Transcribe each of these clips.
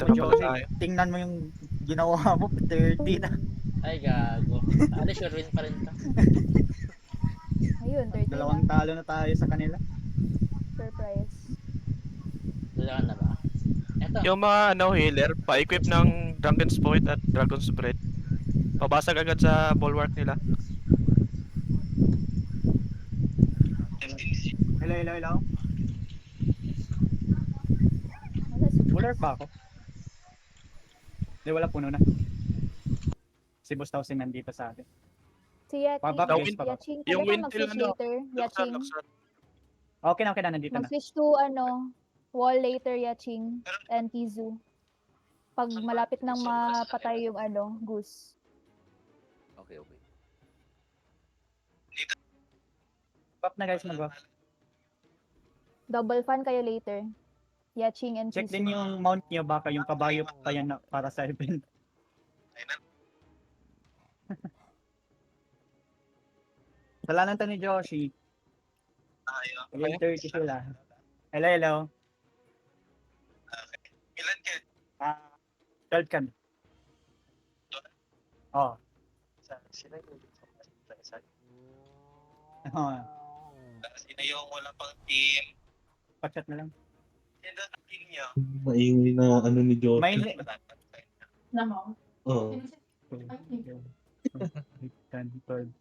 na pala Josie, tayo. tingnan mo yung ginawa mo, 30 na. Ay, gago. Ali, sure win pa rin to. Ayun, 30 Dalawang na. talo na tayo sa kanila. Surprise. Dala ka na ba? Eto. Yung mga healer, pa-equip ng Drunken's Point at Dragon's Breath. Pabasag agad sa bulwark nila. Hello, hello, hello. Wala si Buller pa ako. Hindi, wala, puno na. Si Boss Tausin nandito sa atin. Si Yaching. Pabak, guys, pabak. Yaching. Yung Pwede ka Wintil, mag-switch later. Yaching. Luxor. Okay na, nandito na. Mag-switch to wall later, Yaching. And Kizu. Pag malapit nang mapatay yung goose. Okay, okay. Pop na guys, mag-off. Double fan kayo later. Yaching and Check Kizu. din yung mount nyo, baka yung kabayo pa yan na para sa event. Salanan to ni Joshi. 30 sila. Hello, hello. Ilan ka? 12 kami. Oh. Sila yung isa. Oh. Sino yung wala pang team? Pachat na lang. Sino ang team niya? Maingay na ano ni Josh. May Namo? Oo. 10, 12.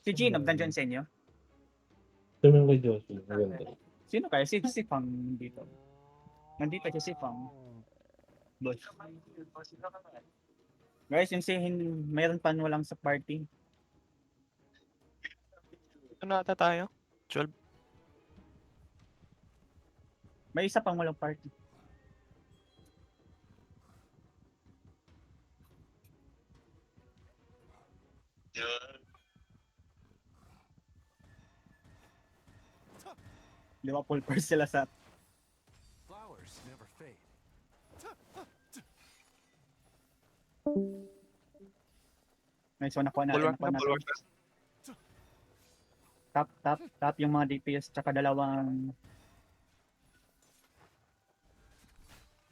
Si Gino, nandiyan sa inyo? Sabi kay Josh. Maganda. Sino kaya? Si Fang dito. Nandito siya si Fang. Boss. Guys, yung mayroon pa walang sa party. Ano ata tayo? 12. May isa pang walang party. Di ba full first sila sa... Flowers never fade. Nice one, nakuha Bulwark natin. na, bulwark na. Top yung mga DPS tsaka dalawang...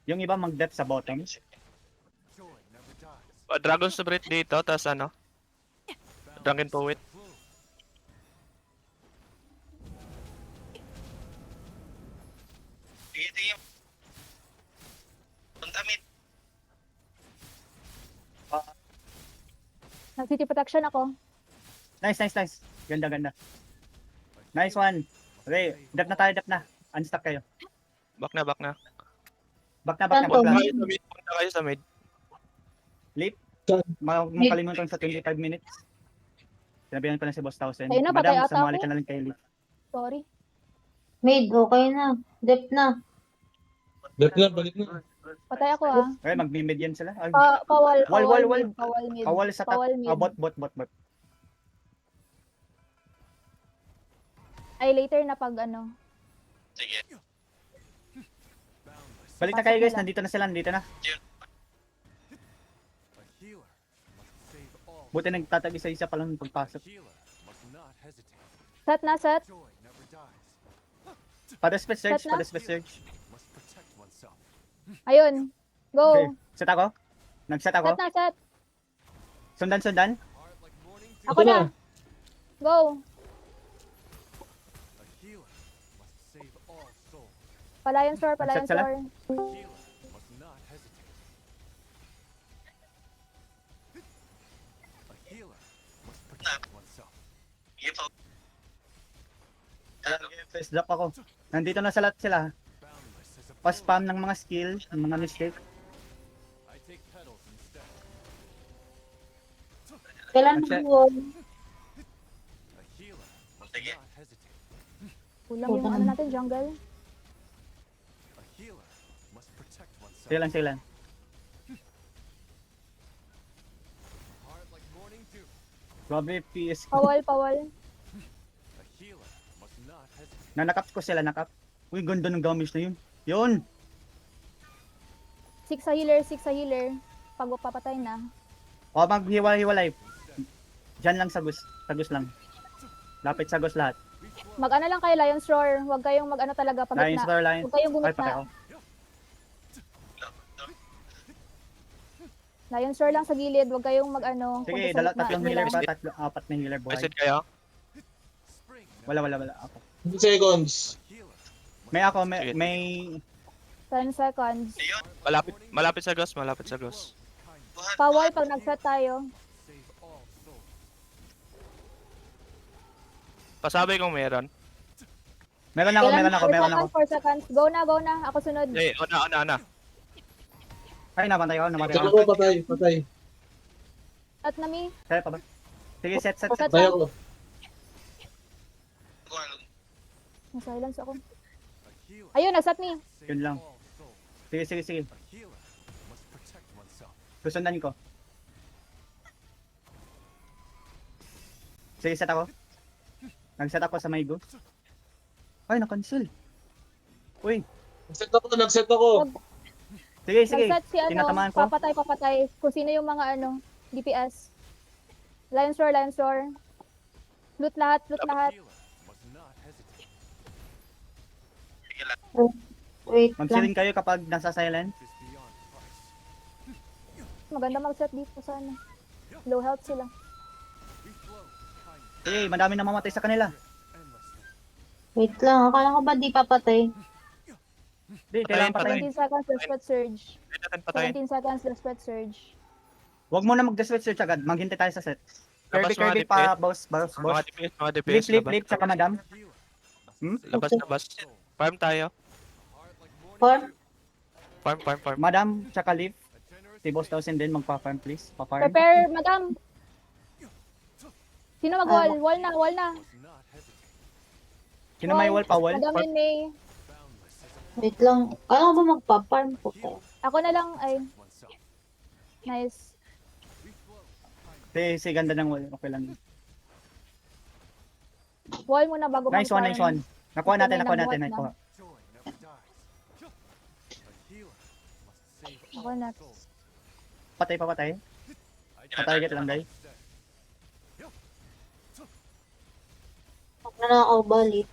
Yung iba mag-depth sa bottom. Joy never dies. Dragon's Breath dito, tas Drunken Poet. Sige, team. Punta mid. Nag-city protection ako. Nice. Ganda. Nice one. Okay, dep na. Unstuck kayo. Back na. Back na. Punta Bakla. kayo sa mid. Lip. Saan? Makalimutan sa 25 minutes. Sinabihan pa na si Boss Tausen. Ayun na, patay Madam, ata sumali ako. ka na lang kay Lip. Sorry. Mid, okay na. Dep na. Dep na, balik na. Patay ako Okay, mag-mid yan sila. Ay, Wall Wall. mid. Kawal mid. Kawal sa top. Kawal mid. Bot. Ay, later na pag Sige. Boundless. Balik na kayo guys, nandito na sila. A healer must save all. Buti nagtatag isa-isa pa lang A pagpasok. healer must not hesitate. Set na, set. Joy never dies. Padespet search. Healer must protect oneself. Ayun. Go. Okay, set ako. Nag-set ako. Set na, set. Sundan. Heart like morning dew. Ako na. Go. A healer must save all souls. Palayan store. Set sila? A healer must not hesitate. A healer must protect oneself. Sige po. First drop ako. Nandito na sa lahat sila. Boundless as a Pa-spam ng mga skill, ng mga mistake. I take petals instead. Kailan Check. mag-wall? A healer must Sige. not hesitate. Kulang yung natin, jungle. A healer must protect oneself. Sige lang. Heart like morning dew. Grabe, PS. Pawal. A healer must not hesitate. Nanakap ko sila, nakap. Uy, ganda ng damage na yun. Yun! 6 sa healer. Pag papatay na. O, maghiwalay. Diyan lang sa Gus lang. Lapit sa Gus lahat. Mag-ano lang kayo, Lion's Roar. Huwag kayong mag-ano talaga pag Lines gitna. for line. Huwag kayong Ay, gumit patay na. ako. Lion Sword lang sa gilid, wag kayong mag-ano. Sige, punta sa gitna. tatlong Yun healer lang. pa, apat na healer buhay. Reset kayo. Wala. Ako. 2 seconds. May ako, may, Sige. may 10 seconds. Ayun, Malapit sa Ghost, malapit sa Ghost. buhat. Pawal pag nag-set tayo. Pasabi kung meron. meron ako, meron ako. 4 seconds. Go na. Ako sunod. Eh, una. Ay, namatay ako. Saka ko, patay. At nami. Kaya pa ba? Sige, set. Set Patay up. ako. Silence ako. Ayun, nag-set me. Yun lang. Sige. Susundan ko. Sige, set ako. Nag-set ako sa may go. Ay, na-cancel. Uy, Nag-set ako. sige. Nag-set si Tinatamaan ko. papatay. Kung sino yung mga DPS. Lion Sword. Loot lahat. Wait lang. Mag-siling kayo kapag nasa silent. Maganda mag-set dito sa low health sila. Sige, madami na mamatay sa kanila. Wait lang. Akala ko ba di papatay? Hindi, kailangan patayin. 17 seconds, Desperate Surge. Pwede natin patayin. 17 seconds, Desperate Surge. Huwag mo na mag-desperate search agad. Maghintay tayo sa set. Labas Kirby mga pa, boss. Mga DPS, Flip, tsaka madam. Labas. Farm tayo. 4? Farm. Madam, tsaka leaf. Si boss 1000 din, magpa-farm please. Pa-farm. Prepare, madam. Sino mag-wall? Wall na. Sino may wall pa wall? Madam yun May. Wait lang. Kala ko ba magpa-farm po tayo? Ako na lang, ay. Nice. Si ganda ng wall. Okay lang. Wall muna bago Nice one. Nakuha natin. Nakuha. Ako next. Patay. Patarget lang, guys. Huwag na lang ako balik.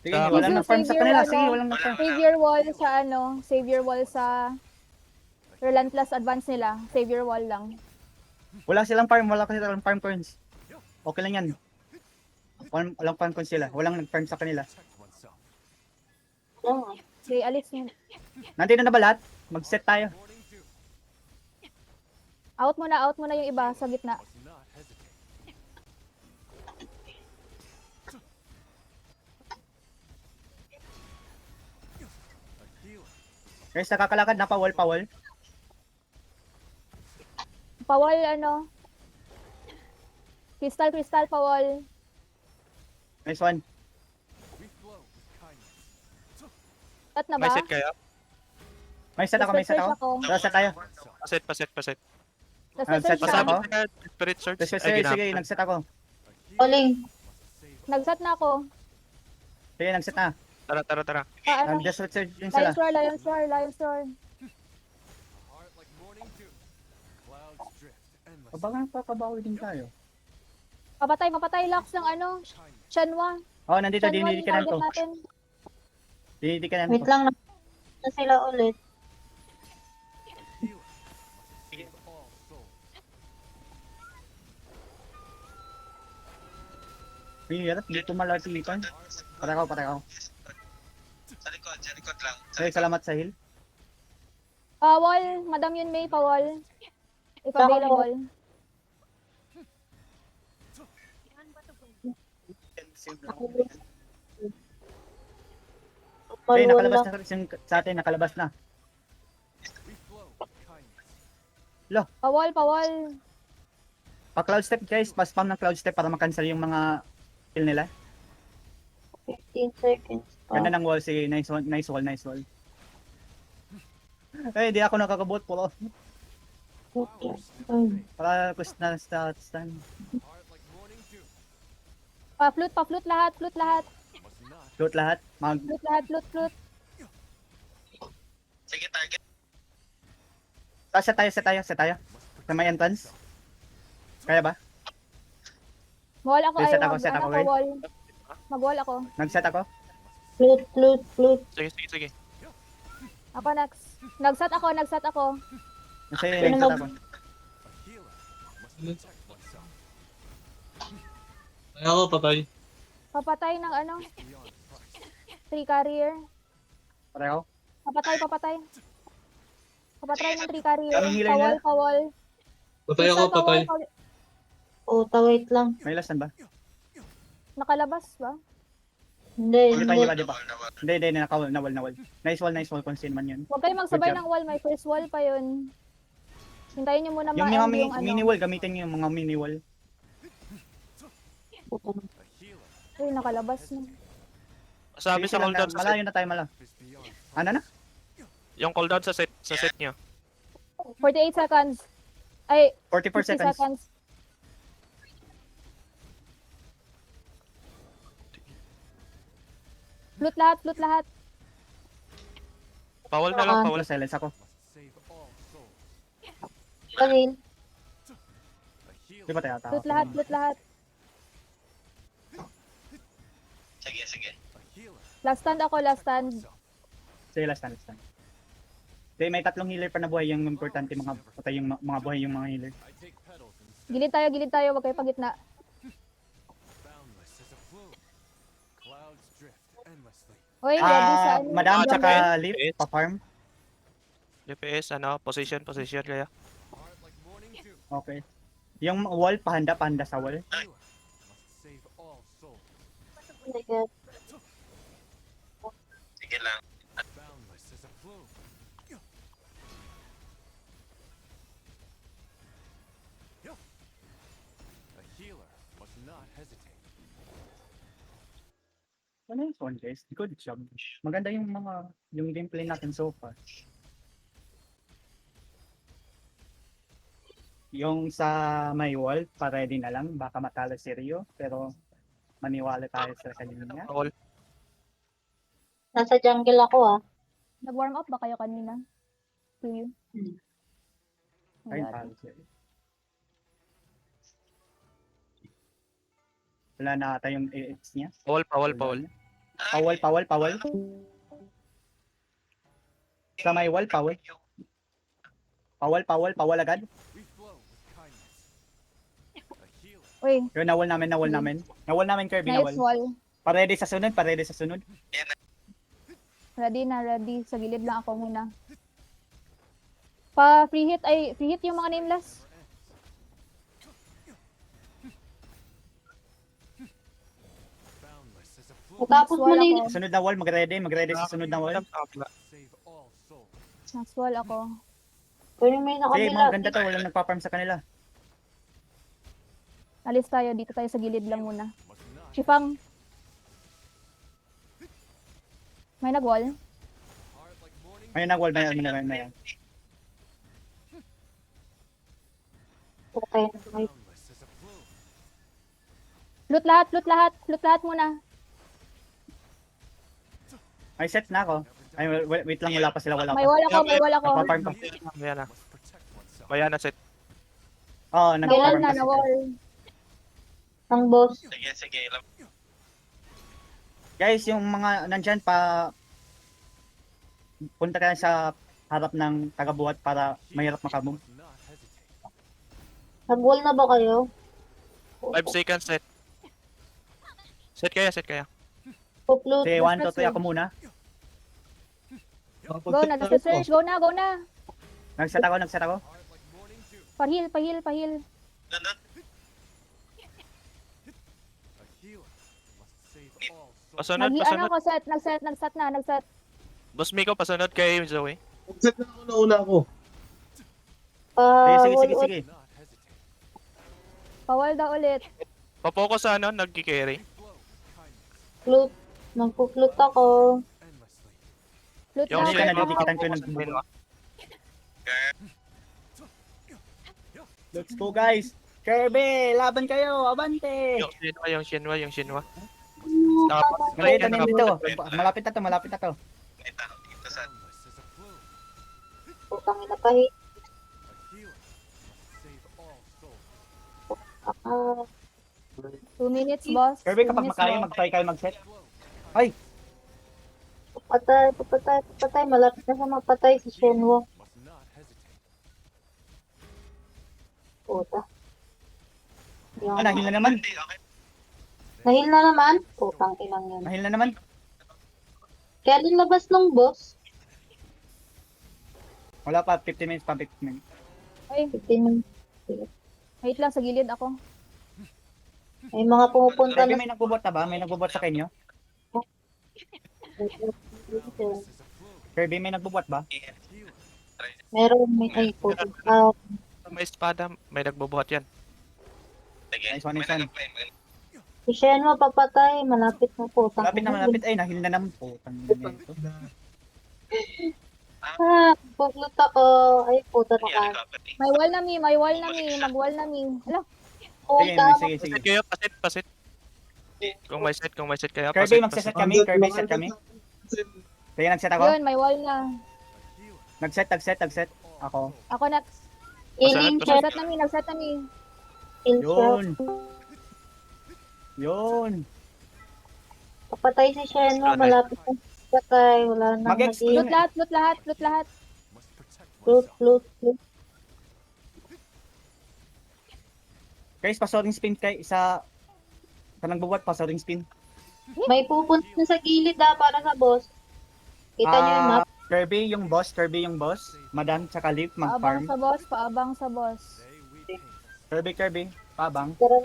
Sige, Sa- walang na-farm sa kanila. Sige, walang na-farm. Save your wall sa save your wall sa relentless advance nila. Save your wall lang. Wala silang farm coins. Okay lang yan. Walang farm coins sila. Walang nag-farm sa kanila. Wala nga. Okay, alis nyo. Nandito na ba lahat? Mag-set tayo. Out mo na yung iba sa gitna. Guys, nakakalakad na pa-wall. Pawal Crystal pawal. Nice one. At na May ba? set kayo. May set ako. Tara, set tayo. Paset. Set pa Pasabi ako. ka, Spirit Search. Sige, nag-set ako. Calling. Nag-set na ako. Sige, nag-set na. Tara. Nag-desperate search din sila. Lion Sword. Baka papabawi din tayo. Papatay Lux ng Shenhua. Oh, nandito, Shenhua yung dinidikanan target ko. natin. Dinidikanan Wait ko. lang. Na sila ulit. Hirap, dito malatipan. Patay ako. Sa likod lang. Hey, salamat sa heal. Pawal, Madam Yun May, pawal. If available. Hey, nakalabas Malula. na sa atin, nakalabas na. Pawal. Pa-cloud step guys, pa-spam ng cloud step para makancel yung mga kill nila. 15 seconds pa. Ganda ng wall, sige, nice wall. Hey, di ako nakakabot po. Okay. Ay. Para quest na stand. Pa-flute lahat. Loot lahat. Flute. Sige, target. Set tayo. Sa may entrance. Kaya ba? Wall ako, Set ako, okay? wall. Mag-wall ako. Nag-set ako? Flute. Sige. Ako next. Nag-set ako. Nasa iyo Sino yung mag- ako. A healer must protect oneself. Ay, ako, patay. Papatay ng ano? Beyond price. 3 carrier. Pareho. Papatay. Papatay ng 3 carrier. Anong healer nila? Pawal. Patay ako, Crystal, patay. pawal. Puta, wait lang. May lastan ba? Nakalabas ba? Hindi, Hindi pa, hindi. di ba? Hindi, nawal. Nice wall, kung sino man yun. Huwag kayo magsabay Good job. ng wall. May first wall pa yun. Hintayin nyo muna Yung ma-end mga yung ano. mini wall, gamitin niyo yung mga mini wall. Puta. A healer Uy, nakalabas na. Sabi sa cooldown sa set. Malayo na tayo, is beyond price. Ano na? Yung cooldown sa set niyo. 48 seconds. Ay, 44 50 seconds. seconds. Loot lahat. Pawal na lang, pawal. Silence ako. Must save all souls. Kanil. A healer Di ba tayo tao? Loot lahat. Sige. A healer Last stand ako, last stand. Sige, last stand. Hindi, may 3 healer pa na buhay. Yung importante, mga patay yung mga buhay yung mga healer. I take petals and Gilid tayo, wag kayo pagitna. boundless as a flume. Clouds drift endlessly. Oy, ready sa ano. Madam, Ah, tsaka DPS. Leaf, pa-farm. DPS, position kaya. Heart like morning dew. Okay. Yung wall, pahanda sa wall. Healer must save all souls. Oh my God. Sige lang. Boundless as a flume. A healer must not hesitate. Ano yung phone, guys? Good job. Maganda yung gameplay natin so far. Yung sa may wall, pa-ready na lang. Baka matalo si Rio, pero maniwala tayo sa kanya. Pawal. Nasa jungle ako ah. Nag-warm up ba kayo kanina? To you? Ayun, Wala. talo si Rio. Wala na ata yung AX niya. Pawal. Pawal. Sa may wall, pawal. Pawal agad. We flow with kindness. A healer Uy, Yung nawal namin. Nawal namin, Kirby, nice nawal. wall. Pa-ready sa sunod. Ready. Sa gilid lang ako muna. Free hit yung mga nameless. boundless as a flume. Matapos mo Wall na yung ako. Sunod na wall, mag-ready sa sunod na wall. Save all souls. Next wall ako. kunin mo yung sa Sige, kanila. mga ganda to, walang nagpa-farm sa kanila. Alis tayo, dito tayo sa gilid lang muna. Must not Chipang. May nag-wall. heart like morning Ayun na wall, may. Okay, okay. boundless as a flume. Loot lahat muna. Ay, set na ako. Ay, wait lang, wala pa sila. May wall ako. Nagpa-farm pa. Ayan na. Must protect oneself. Bayan na set. Oo, Na wall nagpa-farm na, pa. na wall. Ang boss. Sige. Guys, yung mga nandyan pa, punta kayo sa harap ng tagabuhat para mahirap makamove. Must not hesitate. Nag-wall na ba kayo? 5 seconds set. Set kaya. Puplut. Sige, 1, 2, 3, ako muna. Go na, nasa search. Go na. Nag-set ako. Heart like morning dew. Pahil. Nandun. A healer must save all souls. Pasunod. Ako, nagset. Boss Miko, pasunod kay Zoe. Set na ako, nauna ako. Sige. Must not hesitate. Pawal daw ulit. Papokus sa nagki-carry. Flow with kindness. Puplut. Nagpuplut ako. Endlessly. Loot Yung Hindi ka lahat. na didikitan ko ng Let's go, guys. Kirby, laban kayo. Abante. Yung Shinwa. Malapit na dito. Malapit na to. Dito sa Boundless as a flume. Putang ina pa hit. A healer must save all souls. Ah, 2 minutes, boss. Kirby, 2 kapag minutes, makaya, boss. mag-try kayo mag-set. Flow. Ay, papatay. Malapit na sa mapatay si Shenwo. Must not hesitate. Puta. Ah, nahil na naman. Hindi, okay. Nahil na naman? Putang inang yan. Nahil na naman. Kaya labas ng boss. Wala pa, 15 minutes pa, 15 minutes. Ay, 15 minutes. wait lang, sa gilid ako. May mga pumupunta Kirby, na may nagbubot na ba? May nagbubot sa kanyo? Kirby, may nagbubot ba? Meron may ay puto. Ah, May espada, may nagbubuhat yan. Sige, Nice one, may nice one. nag-apply, may si Shenwa papatay. Malapit na po. Malapit na, malapit. Ay, nahil na naman. Putang ina ito. Ah, puglot ako. Ay, puta na ka. recovery. May wall na mi, may wall na mi, mag-wall na mi. Ala, Sige, Puta. sige, sige. Pasit kayo, pasit. Kung may set kayo, Kirby, pasit. magsaset kami. Kirby, set kami. Kaya nagset ako. yun, may wall na. Nagset. Ako. Ako next. Healing shot. Nagset na mi. Heal shot. Yun. Papatay si Shenwa. Malapit na patay. Wala na. Mag-explode. Loot lahat. Must protect Loot, oneself. loot. Guys, pasoring spin kay sa nagbubuhat, pasoring spin. May pupunta na sa gilid para sa boss. Kita niyo yung map. Kirby yung boss. Madan, tsaka Leaf, Paabang mag-farm. sa boss, paabang sa boss. They we paint. Kirby, pabang. Tara.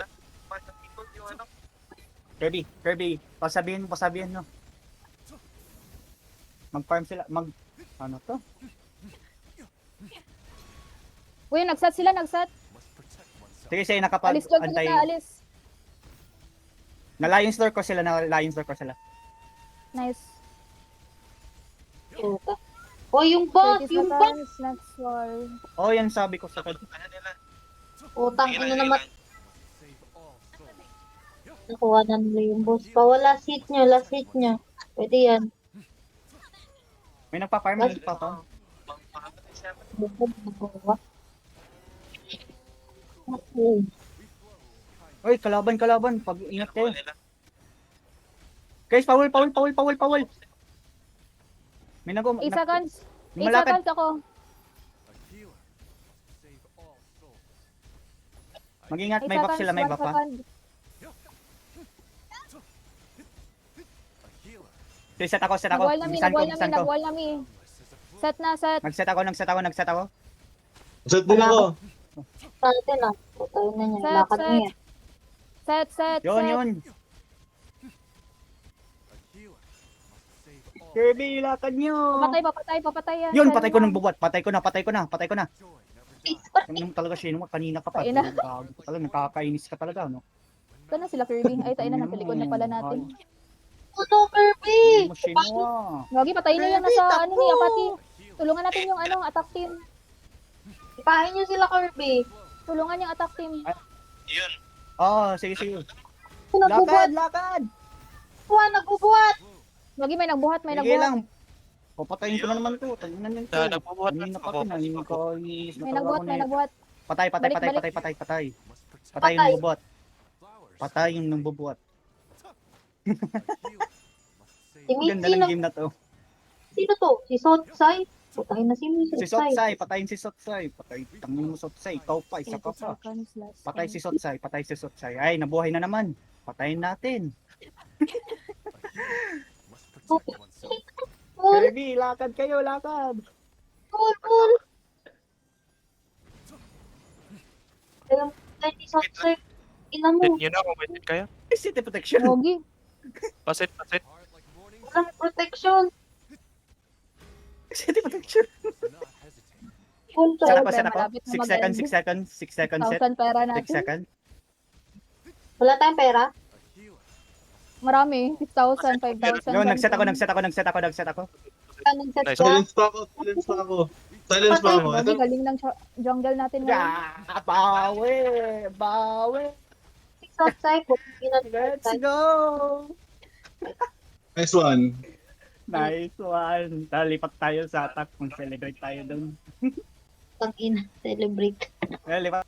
Kirby, pasabihin mo. Mag-farm sila, ano to? Uy, nagsat sila. Must protect oneself. Sige, siya nakapag Alis doon antay. kita, alis. Na Lions Door ko sila. Nice. Puta. Oh, yung boss! 30 Yung boss! seconds, next wall. Oh, yan sabi ko sa kanya. Ano nila? Putang Sige ina lang, naman. sige lang. Save all souls. Nakuha na nila yung boss pa. Wala seat nyo. Pwede yan. May nagpa-farm, may nagpa-farm. Pangpapatay siya. Nakuha. Okay. Oy, kalaban. Pag-ingat kayo. Nakuha nila. Guys, foul. May 8 seconds. 8 malapit. seconds ako. A healer. Save all souls. Mag-ingat, 8 may buff seconds, sila, may 1 buff pa. second. A healer. Okay, set ako. Nag-wall na mi, Saan ko? nag-wall na mi. Set na, set. Nag-set ako. Set din ako. Sa atin ah. Putay na niya. Set, Lakad niya. Set. Yun. A healer. Must save all. Kirby, lakad nyo. Papatay yan. Yun, Saan patay ko na? ng bubuhat. Patay ko na. Joy never dies. Ano talaga siya, kanina ka pa. Ayun na. Gago ka talaga, nakakainis ka talaga, no? Ito na sila Kirby. Ay, tayo na, nasa likod na pala natin. Ano, Kirby? Mo sinwa. Gagi, patayin nyo yan nasa ano ni Apati. Tulungan natin yung attack team. Ipahin niyo sila, Kirby. Tulungan yung attack team. Yun. Oh, sige. Nagbubuhat. Lakad. Nagbubuhat. Gagi, may nagbuhat. Sige lang. Papatayin ko na naman to. Taginan nyo to. Nagbubuhat Kanina pa ako. pinahimikais. May nagbuhat. Patay. Balik. Must protect. Patay yung bubuhat. Flowers. Patay yung nangbubuhat. A healer. Must Si save. Ganda Mitzi ng na. game na to. Sino to? Si Sotsai? Putahin na si Si Sotsai, patayin si Sotsai. Tangin mo Sotsai. Ikaw pa, isa ka 80 pa. seconds last. Patay si Sotsai. Ay, nabuhay na naman. Patayin natin. Must protect oneself. Kirby, lakad kayo. Cool. Ayun, patay si Sotsai. Ina mo. Yun na, kung may set kayo. City protection. Gagi. Pasit. Heart like morning. Walang protection. City protection. Do not hesitate. Cool to. Set Siyempre, ako. malapit na 6 mag-end. seconds. 6 seconds set. 1,000 pera 6 natin. seconds. Wala tayong pera. A healer. Marami. 6,000, 5,000. Yun, nagset ako. Anong set Nice. ka? Silence pa ako. Gagi, Ito. galing ng jungle natin ngayon. Bawi. Si Sotsai. Putahin na si Let's Sotsai. go. Nice one. Nice one. Lipat tayo sa attack. Mag-celebrate tayo dun. Tangina. Celebrate. Lipat.